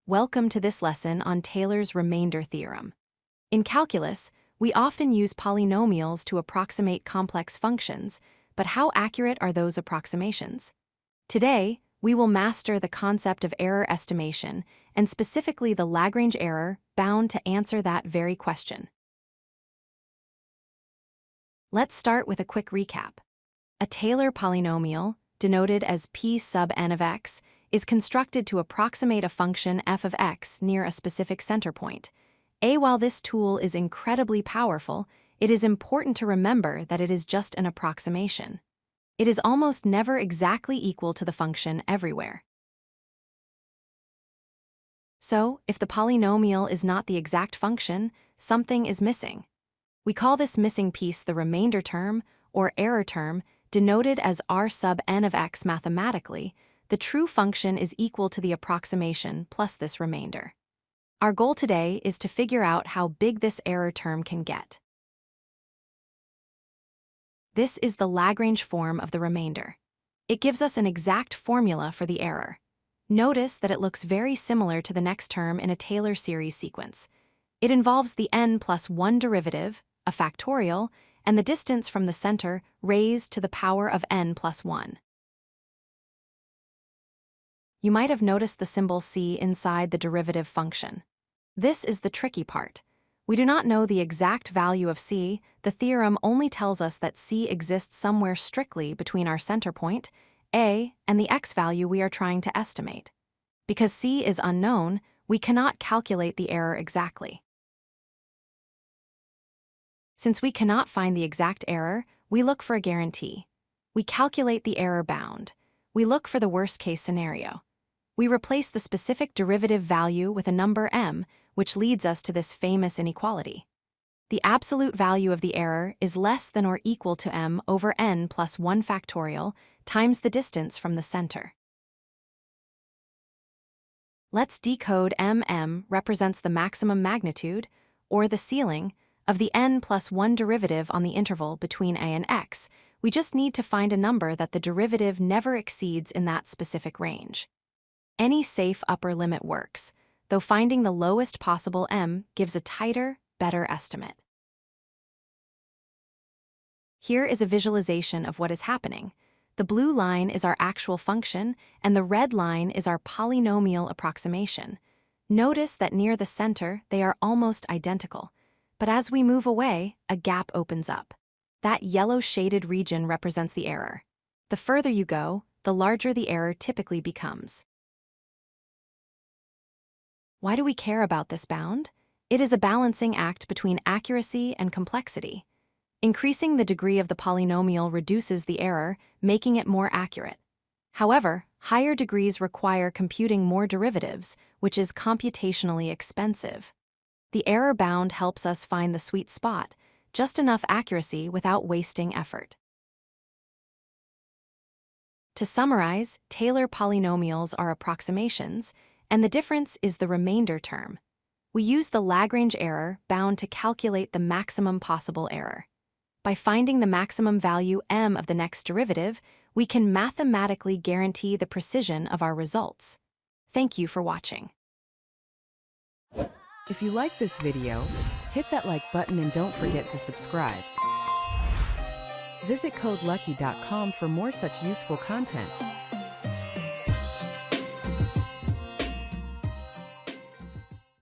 Welcome to this lesson on Taylor's remainder theorem. In calculus, we often use polynomials to approximate complex functions, but how accurate are those approximations? Today, we will master the concept of error estimation, and specifically the Lagrange error bound to answer that very question. Let's start with a quick recap. A Taylor polynomial, denoted as p sub n of x, is constructed to approximate a function f of x near a specific center point. While this tool is incredibly powerful, it is important to remember that it is just an approximation. It is almost never exactly equal to the function everywhere. So, if the polynomial is not the exact function, something is missing. We call this missing piece the remainder term, or error term, denoted as r sub n of x mathematically. The true function is equal to the approximation plus this remainder. Our goal today is to figure out how big this error term can get. This is the Lagrange form of the remainder. It gives us an exact formula for the error. Notice that it looks very similar to the next term in a Taylor series sequence. It involves the n plus 1 derivative, a factorial, and the distance from the center raised to the power of n plus 1. You might have noticed the symbol c inside the derivative function. This is the tricky part. We do not know the exact value of c. The theorem only tells us that c exists somewhere strictly between our center point, a, and the x value we are trying to estimate. Because c is unknown, we cannot calculate the error exactly. Since we cannot find the exact error, we look for a guarantee. We calculate the error bound. We look for the worst-case scenario. We replace the specific derivative value with a number m, which leads us to this famous inequality. The absolute value of the error is less than or equal to m over n plus 1 factorial times the distance from the center. Let's decode m represents the maximum magnitude, or the ceiling, of the n plus 1 derivative on the interval between a and x. We just need to find a number that the derivative never exceeds in that specific range. Any safe upper limit works, though finding the lowest possible m gives a tighter, better estimate. Here is a visualization of what is happening. The blue line is our actual function, and the red line is our polynomial approximation. Notice that near the center they are almost identical, but as we move away, a gap opens up. That yellow shaded region represents the error. The further you go, the larger the error typically becomes. Why do we care about this bound? It is a balancing act between accuracy and complexity. Increasing the degree of the polynomial reduces the error, making it more accurate. However, higher degrees require computing more derivatives, which is computationally expensive. The error bound helps us find the sweet spot, just enough accuracy without wasting effort. To summarize, Taylor polynomials are approximations, and the difference is the remainder term. We use the Lagrange error bound to calculate the maximum possible error. By finding the maximum value m of the next derivative, we can mathematically guarantee the precision of our results. Thank you for watching. If you like this video, hit that like button and don't forget to subscribe. Visit codelucky.com for more such useful content.